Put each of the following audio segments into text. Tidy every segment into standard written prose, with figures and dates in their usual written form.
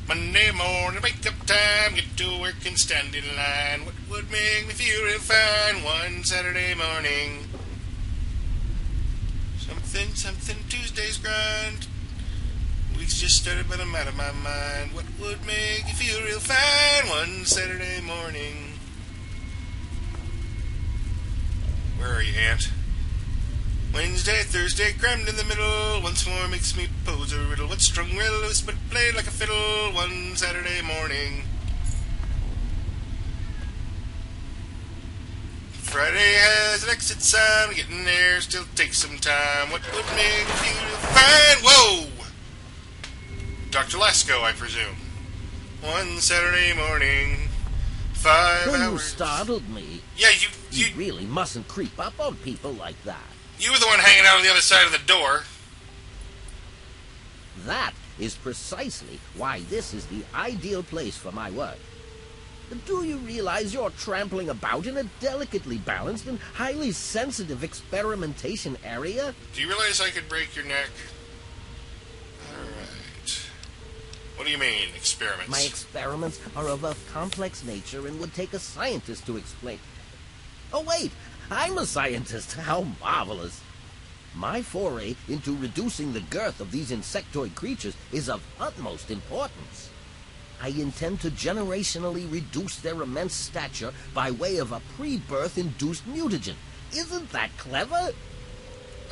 Monday morning, wake up time, get to work and stand in line. What would make me feel real fine one Saturday morning? Something, Tuesday's grind. Week's just started, but I'm out of my mind. What would make you feel real fine one Saturday morning? Where are you, Aunt? Wednesday, Thursday, crammed in the middle. Once more makes me pose a riddle. What's strung real loose but played like a fiddle one Saturday morning? Friday has an exit sign. Getting there still takes some time. What would make me feel fine? Whoa! Dr. Lasco, I presume. One Saturday morning, 5 hours. You startled me. Yeah, You really mustn't creep up on people like that. You were the one hanging out on the other side of the door. That is precisely why this is the ideal place for my work. Do you realize you're trampling about in a delicately balanced and highly sensitive experimentation area? Do you realize I could break your neck? Alright. What do you mean, experiments? My experiments are of a complex nature and would take a scientist to explain. Oh, wait! I'm a scientist! How marvelous! My foray into reducing the girth of these insectoid creatures is of utmost importance. I intend to generationally reduce their immense stature by way of a pre-birth induced mutagen. Isn't that clever?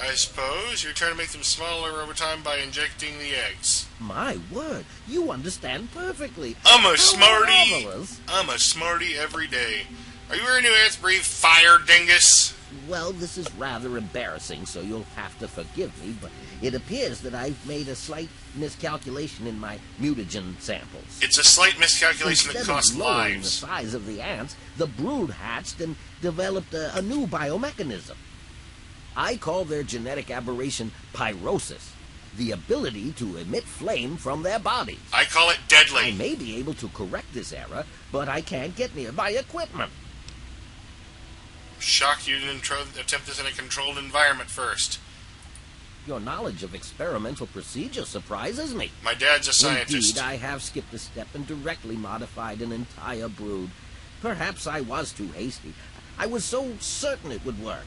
I suppose you're trying to make them smaller over time by injecting the eggs. My word, you understand perfectly. I'm a How smarty. marvelous. I'm a smarty every day. Are you wearing new ants breathe fire, dingus? Well, this is rather embarrassing, so you'll have to forgive me, but it appears that I've made a slight miscalculation in my mutagen samples. It's a slight miscalculation that Instead costs of lowering the lives. size of the ants, the brood hatched and developed a new biomechanism. I call their genetic aberration pyrosis, the ability to emit flame from their bodies. I call it deadly. I may be able to correct this error, but I can't get near my equipment. Shocked you didn't attempt this in a controlled environment first. Your knowledge of experimental procedure surprises me. My dad's a scientist. Indeed, I have skipped a step and directly modified an entire brood. Perhaps I was too hasty. I was so certain it would work.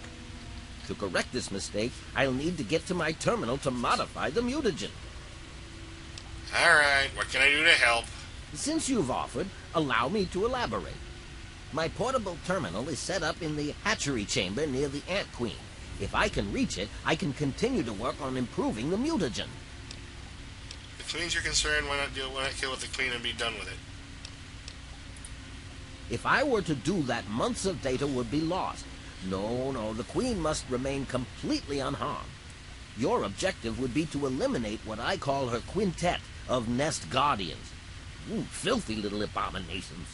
To correct this mistake, I'll need to get to my terminal to modify the mutagen. Alright, what can I do to help? Since you've offered, allow me to elaborate. My portable terminal is set up in the hatchery chamber near the Ant Queen. If I can reach it, I can continue to work on improving the mutagen. If Queen's your concern, why not kill with the Queen and be done with it? If I were to do that, months of data would be lost. No, the Queen must remain completely unharmed. Your objective would be to eliminate what I call her quintet of nest guardians. Filthy little abominations.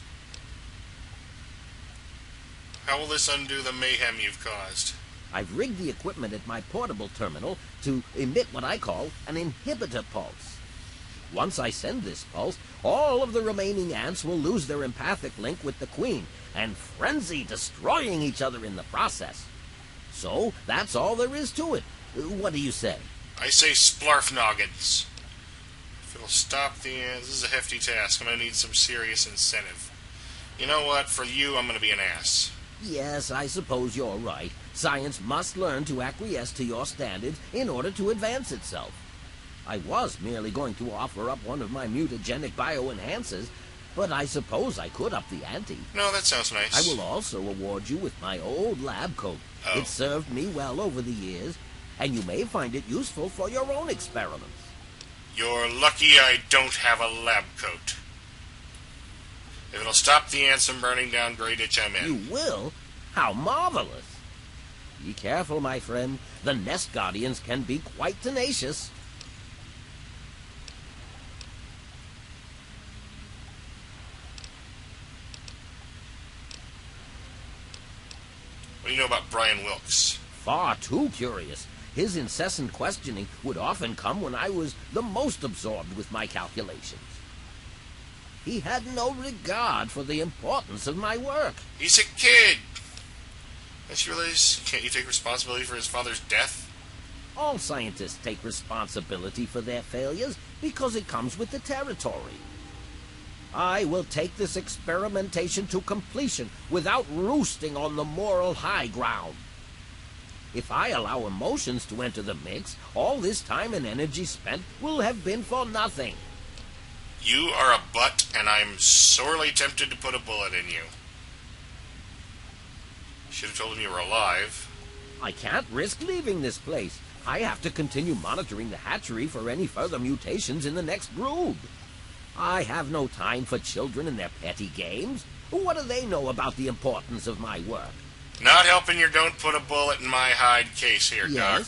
How will this undo the mayhem you've caused? I've rigged the equipment at my portable terminal to emit what I call an inhibitor pulse. Once I send this pulse, all of the remaining ants will lose their empathic link with the Queen and frenzy, destroying each other in the process. So, that's all there is to it. What do you say? I say splarfnoggins. If it'll stop the ants, this is a hefty task. I'm going to need some serious incentive. You know what? For you, I'm going to be an ass. Yes, I suppose you're right. Science must learn to acquiesce to your standards in order to advance itself. I was merely going to offer up one of my mutagenic bioenhancers, but I suppose I could up the ante. No, that sounds nice. I will also award you with my old lab coat. Oh. It served me well over the years, and you may find it useful for your own experiments. You're lucky I don't have a lab coat. If it'll stop the ants from burning down Grey Ditch, I'm in. You will? How marvelous! Be careful, my friend. The nest guardians can be quite tenacious. What do you know about Brian Wilkes? Far too curious. His incessant questioning would often come when I was the most absorbed with my calculations. He had no regard for the importance of my work. He's a kid. Don't you realize, can't you take responsibility for his father's death? All scientists take responsibility for their failures because it comes with the territory. I will take this experimentation to completion without roosting on the moral high ground. If I allow emotions to enter the mix, all this time and energy spent will have been for nothing. You are a butt, and I'm sorely tempted to put a bullet in you. Should have told him you were alive. I can't risk leaving this place. I have to continue monitoring the hatchery for any further mutations in the next brood. I have no time for children and their petty games. What do they know about the importance of my work? Not helping your don't put a bullet in my hide case here, Yes?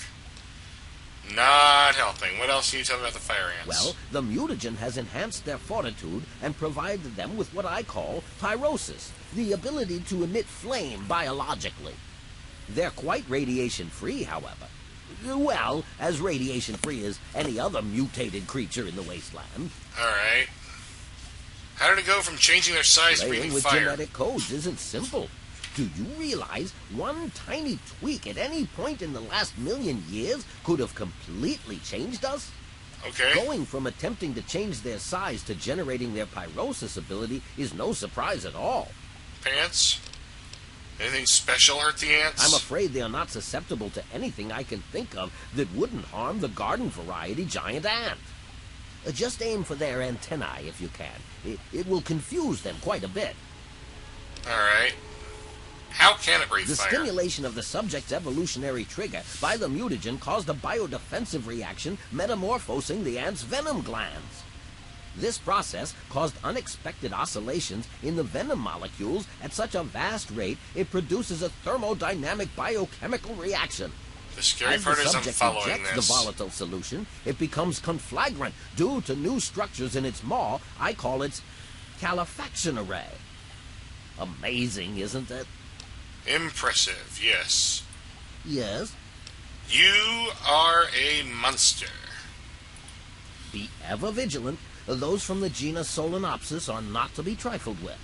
Doc. Not helping. What else can you tell me about the fire ants? Well, the mutagen has enhanced their fortitude and provided them with what I call pyrosis, the ability to emit flame biologically. They're quite radiation-free, however. Well, as radiation-free as any other mutated creature in the wasteland. All right. How did it go from changing their size to Playing breathing with fire? genetic codes isn't simple. Do you realize one tiny tweak at any point in the last million years could have completely changed us? Okay. Going from attempting to change their size to generating their pyrosis ability is no surprise at all. Pants? Anything special hurt the ants? I'm afraid they are not susceptible to anything I can think of that wouldn't harm the garden variety giant ant. Just aim for their antennae if you can. It will confuse them quite a bit. All right. How can it breathe The fire? stimulation of the subject's evolutionary trigger by the mutagen caused a biodefensive reaction metamorphosing the ant's venom glands. This process caused unexpected oscillations in the venom molecules at such a vast rate it produces a thermodynamic biochemical reaction. The scary As part the is I'm subject following injects this. the volatile solution, it becomes conflagrant due to new structures in its maw. I call its calefaction array. Amazing, isn't it? Impressive, yes. Yes. You are a monster. Be ever vigilant. Those from the genus Solenopsis are not to be trifled with.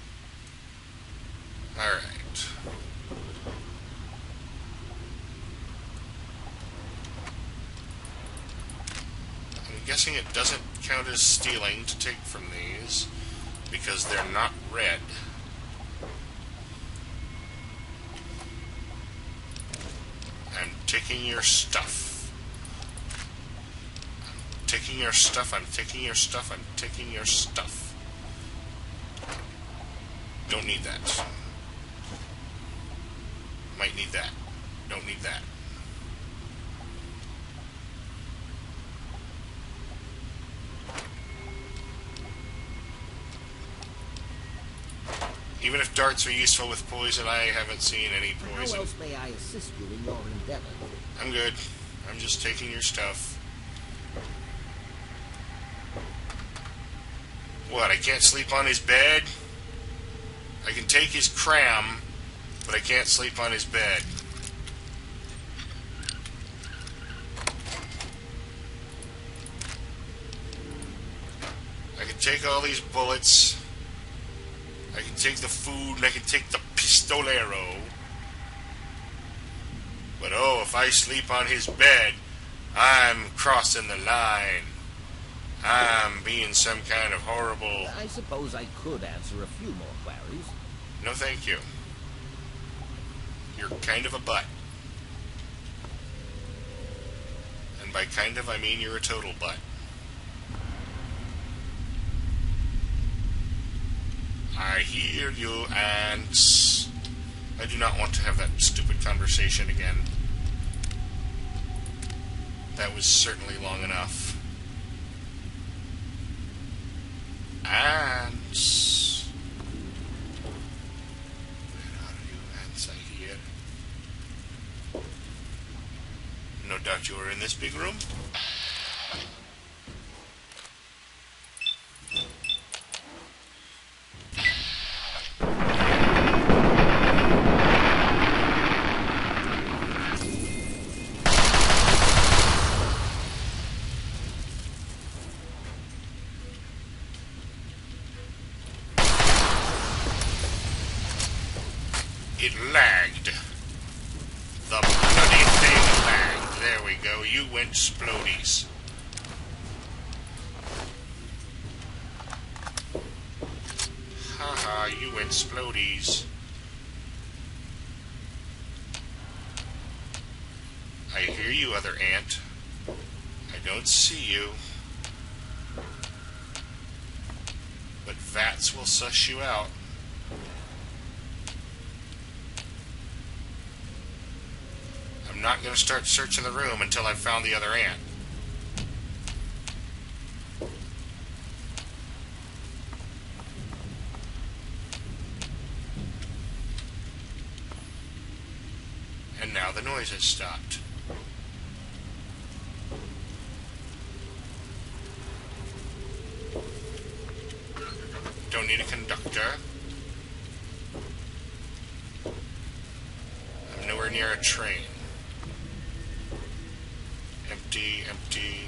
All right. I'm guessing it doesn't count as stealing to take from these because they're not red. I'm taking your stuff. I'm taking your stuff. I'm taking your stuff. I'm taking your stuff. Don't need that. Might need that. Don't need that. Even if darts are useful with poison, I haven't seen any poison. How else may I assist you in your endeavor? I'm good. I'm just taking your stuff. What, I can't sleep on his bed? I can take his cram, but I can't sleep on his bed. I can take all these bullets. I can take the food, and I can take the pistolero. But oh, if I sleep on his bed, I'm crossing the line. I'm being some kind of horrible... I suppose I could answer a few more queries. No, thank you. You're kind of a butt. And by kind of, I mean you're a total butt. I hear you, ants. I do not want to have that stupid conversation again. That was certainly long enough. Ants. Where are you, ants? I hear. No doubt you are in this big room. It lagged. The bloody thing lagged. There we go. You went splodies. Ah, you explodies. I hear you, other ant. I don't see you. But VATS will suss you out. I'm not going to start searching the room until I've found the other ant. And now the noise has stopped. Don't need a conductor. I'm nowhere near a train. Empty, empty.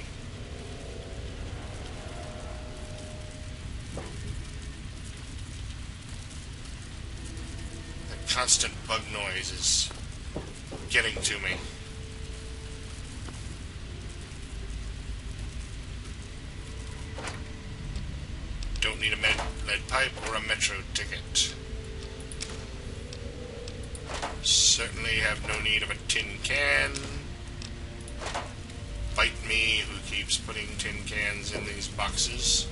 The constant bug noise is getting to me. Don't need a lead pipe or a metro ticket. Certainly have no need of a tin can. Bite me, who keeps putting tin cans in these boxes.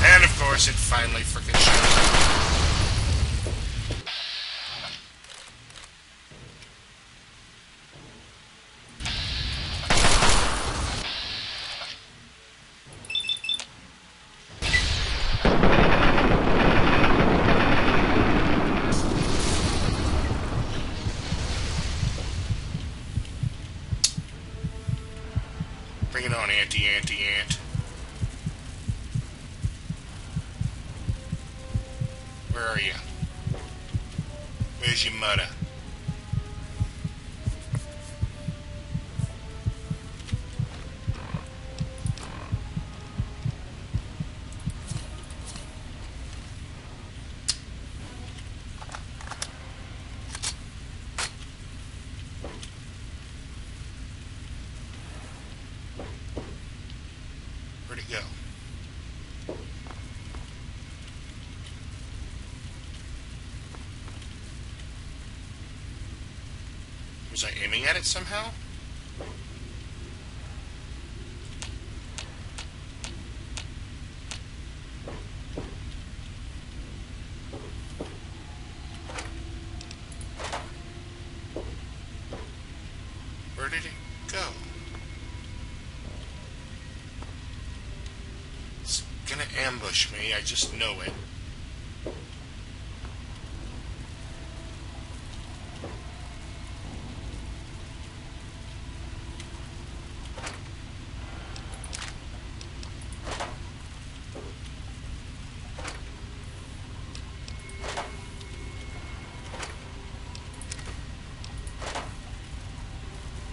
And of course it finally frickin' shows up. Bring it on, Ant. Where are you? Where's your mother? Where'd it go? Was I aiming at it somehow? Where did it go? It's gonna ambush me, I just know it.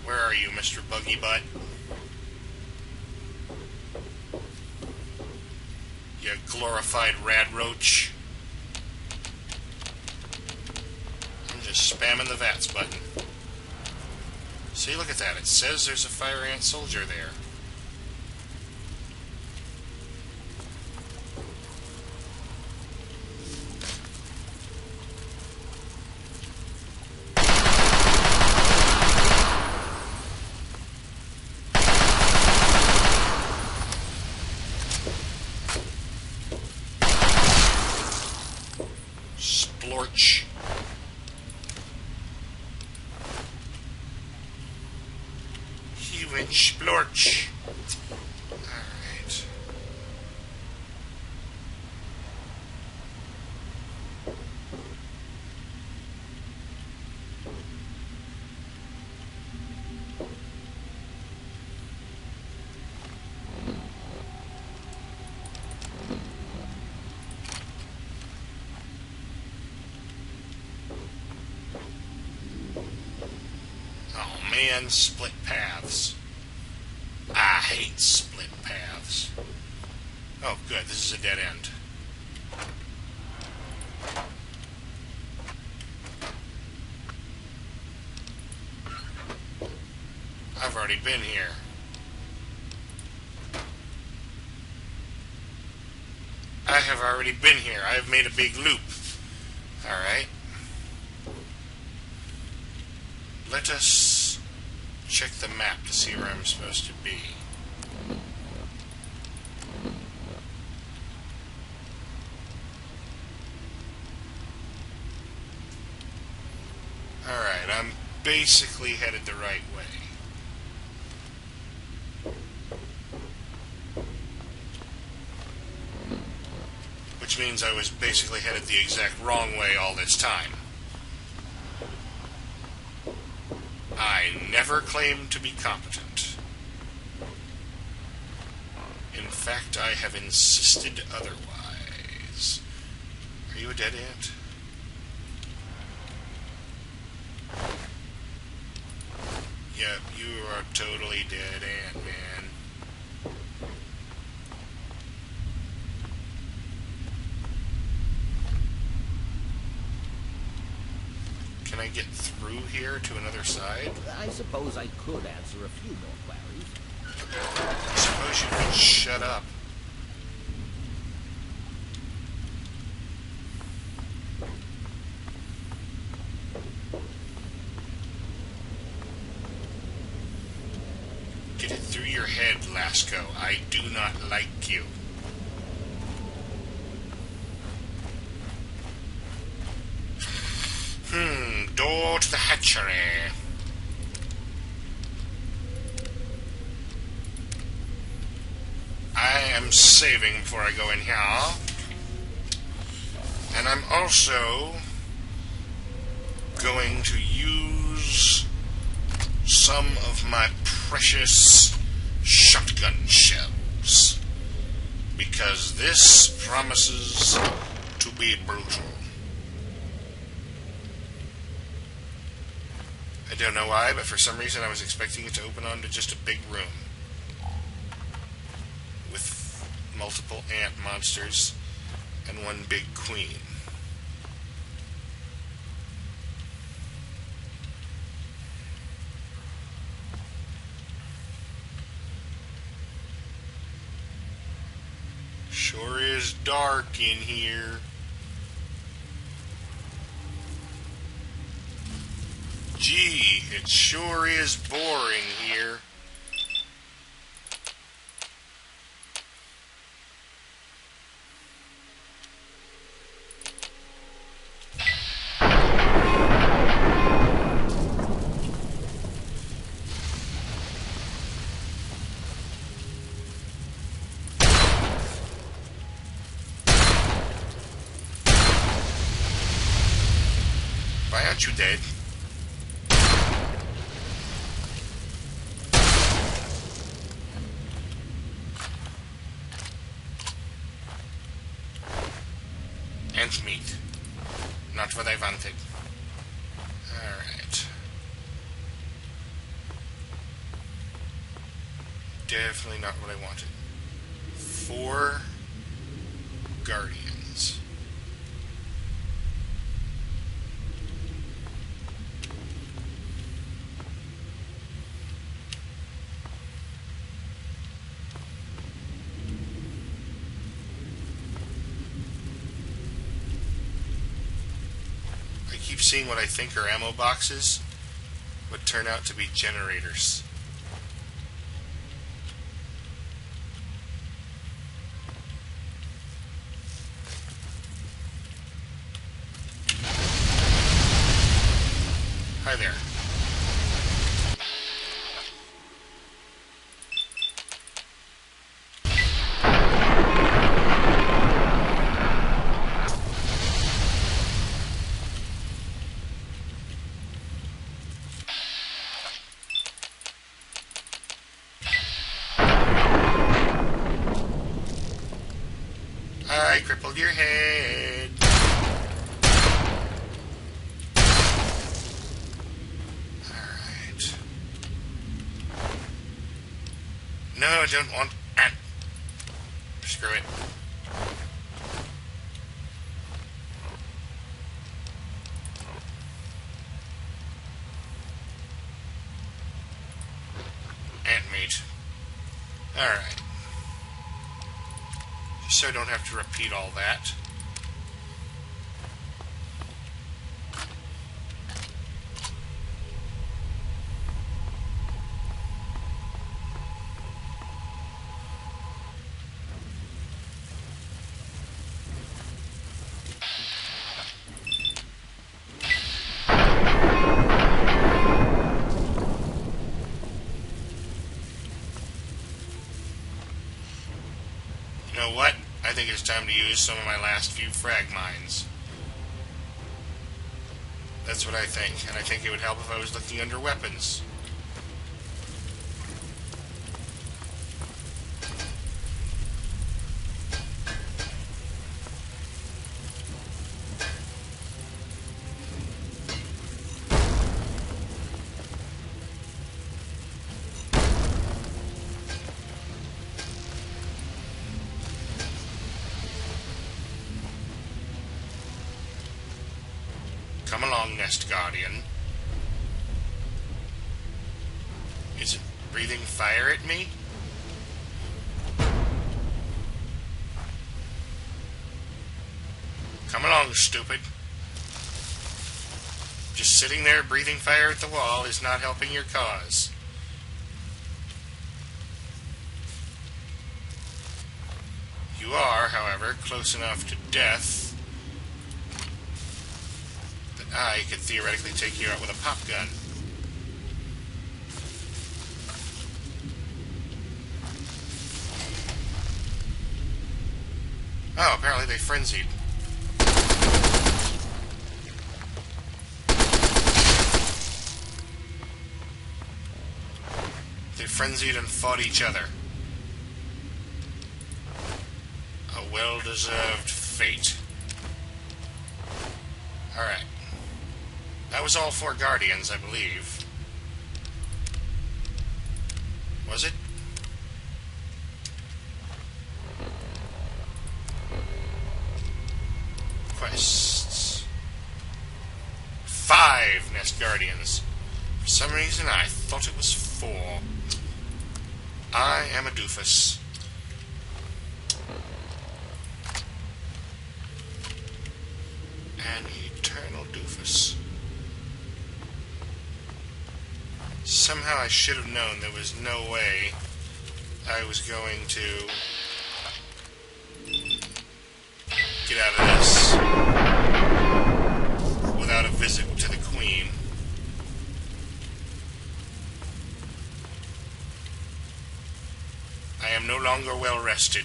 Where are you, Mr. Buggy Butt? You glorified rad roach. I'm just spamming the VATS button. See, look at that. It says there's a fire ant soldier there. Splorch. He went splorch. Alright. Man, split paths. I hate split paths. Oh, good. This is a dead end. I've already been here. I have already been here. I have made a big loop. Alright. Let us check the map to see where I'm supposed to be. Alright, I'm basically headed the right way. Which means I was basically headed the exact wrong way all this time. I never claimed to be competent. In fact, I have insisted otherwise. Are you a dead ant? Yep, you are totally dead ant, man. Can I get through here to another side? I suppose I could answer a few more queries. I suppose you could shut up. Get it through your head, Lasco. I do not like you. Door to the hatchery. I am saving before I go in here. And I'm also going to use some of my precious shotgun shells, because this promises to be brutal. I don't know why, but for some reason I was expecting it to open onto just a big room with multiple ant monsters and one big queen. Sure is dark in here. Gee, it sure is boring here. Why aren't you dead? Ant meat. Not what I wanted. Alright. Definitely not what I wanted. 4 guardians. I keep seeing what I think are ammo boxes, but turn out to be generators. Hi there. I crippled your head. Alright. No, I don't want ant. Screw it. Alright. Just so I don't have to repeat all that. You know what? I think it's time to use some of my last few frag mines. That's what I think, and I think it would help if I was looking under weapons. Come along, Nest Guardian. Is it breathing fire at me? Come along, stupid. Just sitting there breathing fire at the wall is not helping your cause. You are, however, close enough to death I could theoretically take you out with a pop gun. Oh, apparently they frenzied. They frenzied and fought each other. A well-deserved fate. Alright. That was all 4 Guardians, I believe. Was it? Quests. 5 Nest Guardians. For some reason, I thought it was 4. I am a doofus. An eternal doofus. Somehow I should have known there was no way I was going to get out of this without a visit to the Queen. I am no longer well rested.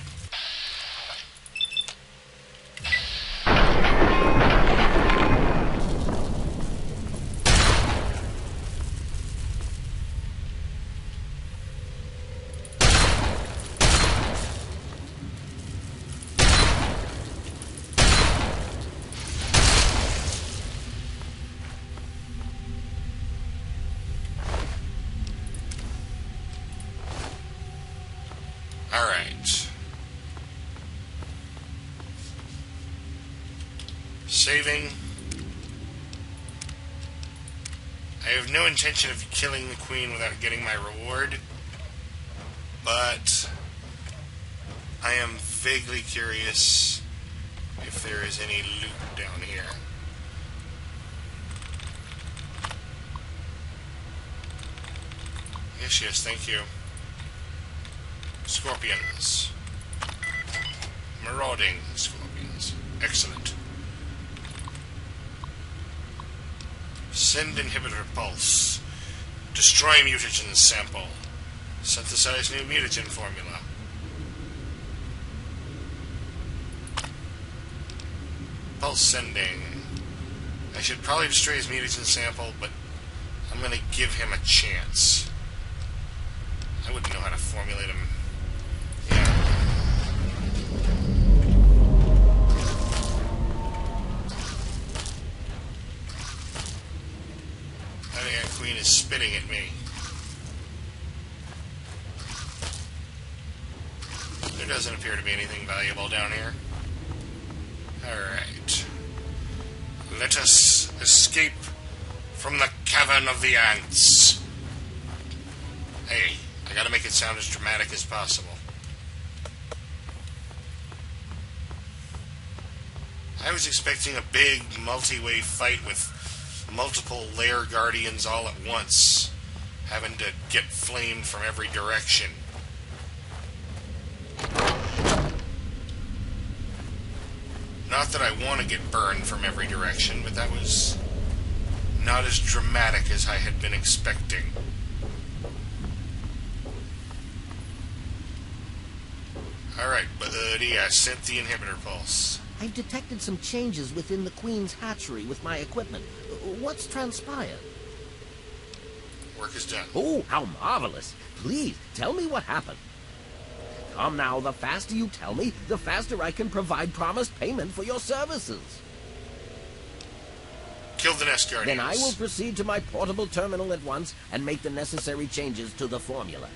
Alright. Saving. I have no intention of killing the Queen without getting my reward, but I am vaguely curious if there is any loot down here. Yes, thank you. Scorpions. Marauding scorpions. Excellent. Send inhibitor pulse. Destroy mutagen sample. Synthesize new mutagen formula. Pulse sending. I should probably destroy his mutagen sample, but I'm going to give him a chance. I wouldn't know how to formulate him. Queen is spitting at me. There doesn't appear to be anything valuable down here. Alright. Let us escape from the cavern of the ants. Hey, I gotta make it sound as dramatic as possible. I was expecting a big multi-way fight with multiple lair guardians all at once, having to get flamed from every direction. Not that I want to get burned from every direction, but that was not as dramatic as I had been expecting. Alright, buddy, I sent the inhibitor pulse. I've detected some changes within the Queen's hatchery with my equipment. What's transpired? Work is done. Oh, how marvelous. Please, tell me what happened. Come now, the faster you tell me, the faster I can provide promised payment for your services. Kill the nest guardians. Then I will proceed to my portable terminal at once and make the necessary changes to the formula.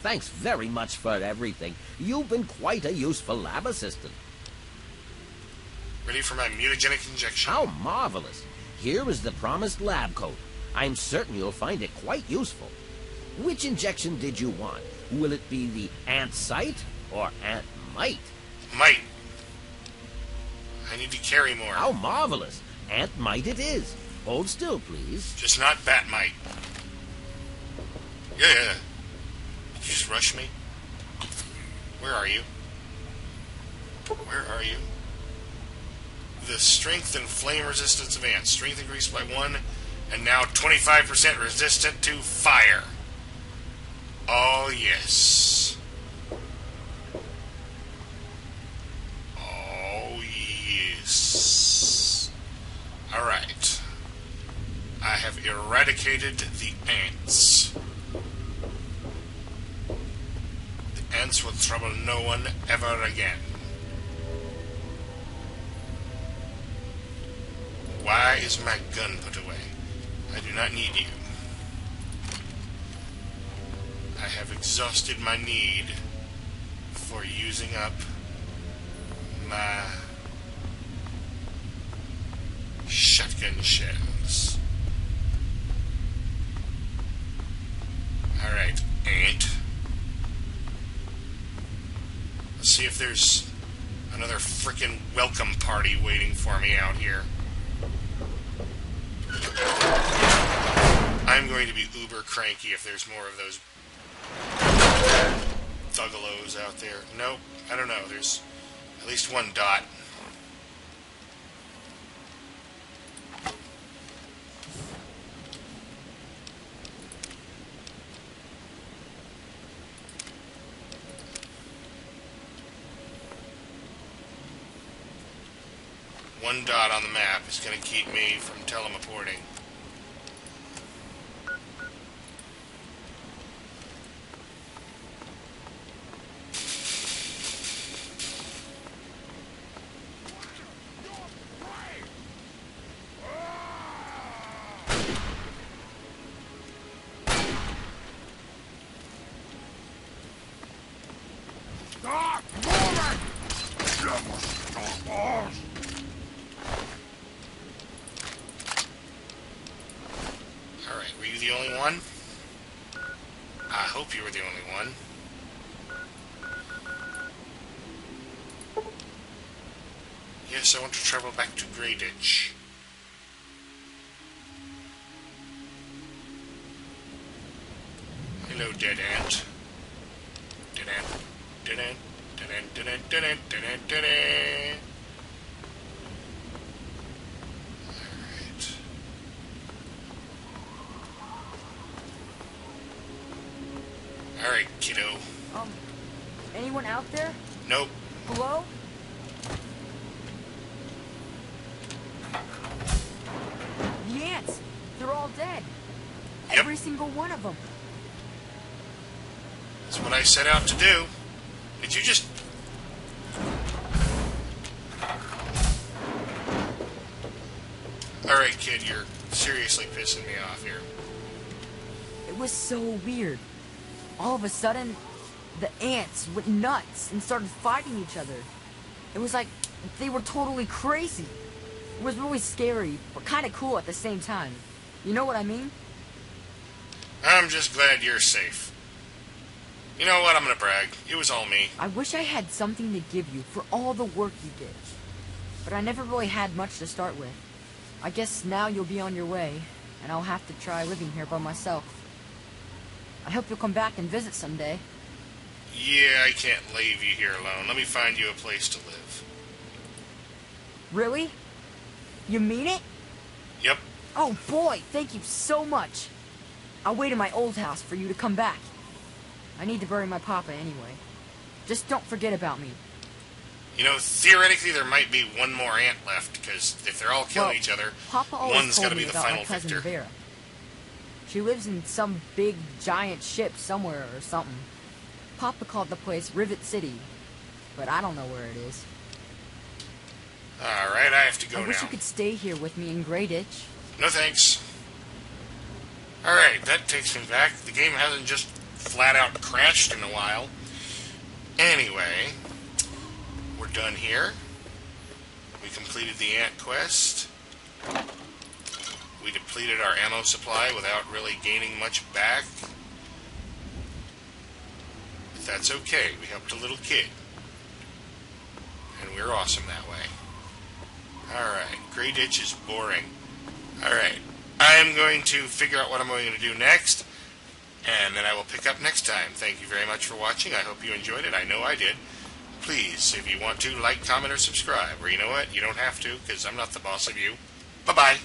Thanks very much for everything. You've been quite a useful lab assistant. Ready for my mutagenic injection. How marvelous. Here is the promised lab coat. I'm certain you'll find it quite useful. Which injection did you want? Will it be the ant sight or ant mite? Mite. I need to carry more. How marvelous. Ant mite it is. Hold still, please. Just not bat mite. Yeah. Did you just rush me? Where are you? Where are you? The strength and flame resistance of ants. Strength increased by 1, and now 25% resistant to fire. Oh, yes. Oh, yes. Alright. I have eradicated the ants. The ants will trouble no one ever again. Why is my gun put away? I do not need you. I have exhausted my need for using up my shotgun shells. Alright, ant. Let's see if there's another frickin' welcome party waiting for me out here. I'm going to be uber cranky if there's more of those thuggalos out there. Nope, I don't know. There's at least one dot. One dot on the map is going to keep me from teleporting. Alright, were you the only one? I hope you were the only one. Yes, I want to travel back to Greyditch. Hello, dead ant. Dead ant. Dead ant. Dead ant. Dead ant. Dead ant. Dead ant. Dead ant. Alright, kiddo. Anyone out there? Nope. Hello? The ants! They're all dead. Yep. Every single one of them. That's what I set out to do. Did you just... Alright, kid, you're seriously pissing me off here. It was so weird. All of a sudden, the ants went nuts and started fighting each other. It was like they were totally crazy. It was really scary, but kind of cool at the same time. You know what I mean? I'm just glad you're safe. You know what? I'm gonna brag. It was all me. I wish I had something to give you for all the work you did. But I never really had much to start with. I guess now you'll be on your way, and I'll have to try living here by myself. I hope you'll come back and visit someday. Yeah, I can't leave you here alone. Let me find you a place to live. Really? You mean it? Yep. Oh boy, thank you so much. I'll wait in my old house for you to come back. I need to bury my papa anyway. Just don't forget about me. You know, theoretically there might be one more ant left, because if they're all killing each other, Papa always one's told got to me be the about final my cousin victor. Vera. She lives in some big giant ship somewhere or something. Papa called the place Rivet City, but I don't know where it is. Alright, I have to go now. I wish you could stay here with me in Grey Ditch. No thanks. Alright, that takes me back. The game hasn't just flat out crashed in a while. Anyway, we're done here. We completed the ant quest. We depleted our ammo supply without really gaining much back. But that's okay. We helped a little kid. And we're awesome that way. Alright, Grey Ditch is boring. Alright, I'm going to figure out what I'm going to do next, and then I will pick up next time. Thank you very much for watching. I hope you enjoyed it. I know I did. Please, if you want to, like, comment, or subscribe. Or you know what? You don't have to, because I'm not the boss of you. Bye-bye.